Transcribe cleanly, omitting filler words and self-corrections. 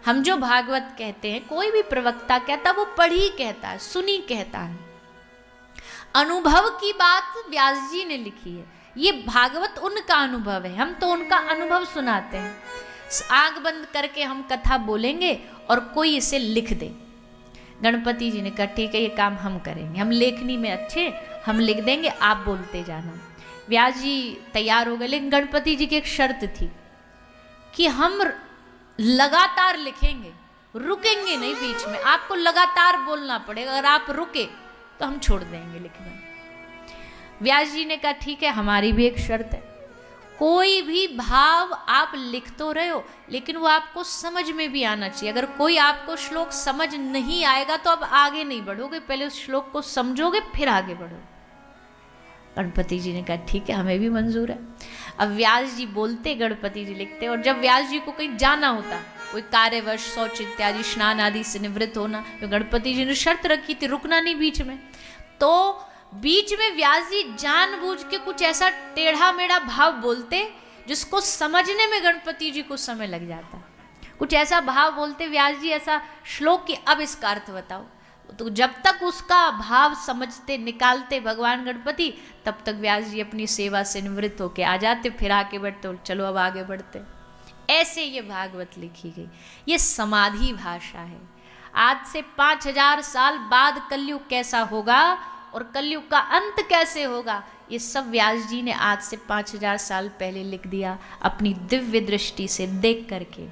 हम जो भागवत कहते हैं, कोई भी प्रवक्ता कहता वो पढ़ी कहता है, सुनी कहता है। अनुभव की बात व्यास जी ने लिखी है। ये भागवत उनका अनुभव है, हम तो उनका अनुभव सुनाते हैं। आंख बंद करके हम कथा बोलेंगे और कोई इसे लिख दे। गणपति जी ने कहा ठीक है, ये काम हम करेंगे, हम लेखनी में अच्छे, हम लिख देंगे, आप बोलते जाना। व्यास जी तैयार हो गए, लेकिन गणपति जी की एक शर्त थी कि हम लगातार लिखेंगे, रुकेंगे नहीं बीच में, आपको लगातार बोलना पड़ेगा, अगर आप रुके तो हम छोड़ देंगे लिखना। व्यास जी ने कहा ठीक है, हमारी भी एक शर्त है, कोई भी भाव आप लिख तो रहे हो लेकिन वो आपको समझ में भी आना चाहिए। अगर कोई आपको श्लोक समझ नहीं आएगा तो आप आगे नहीं बढ़ोगे, पहले उस श्लोक को समझोगे फिर आगे बढ़ोगे। गणपति जी ने कहा ठीक है, हमें भी मंजूर है। अब व्यास जी बोलते, गणपति जी लिखते, और जब व्यास जी को कहीं जाना होता, कोई कार्यवश, शौच इत्यादि, स्नान आदि से निवृत्त होना, तो गणपति जी ने शर्त रखी थी रुकना नहीं बीच में, तो बीच में व्यास जी जानबूझ के कुछ ऐसा टेढ़ा मेढ़ा भाव बोलते जिसको समझने में गणपति जी को समय लग जाता। कुछ ऐसा भाव बोलते व्यास जी, ऐसा श्लोक कि अब इसका अर्थ बताओ, तो जब तक उसका भाव समझते निकालते भगवान गणपति, तब तक व्यास जी अपनी सेवा से निवृत्त होके आ जाते, फिर आके बैठते, चलो अब आगे बढ़ते। ऐसे ये भागवत लिखी गई, ये समाधि भाषा है। आज से 5000 साल बाद कलयुग कैसा होगा और कलयुग का अंत कैसे होगा, ये सब व्यास जी ने आज से 5000 साल पहले लिख दिया, अपनी दिव्य दृष्टि से देख करके।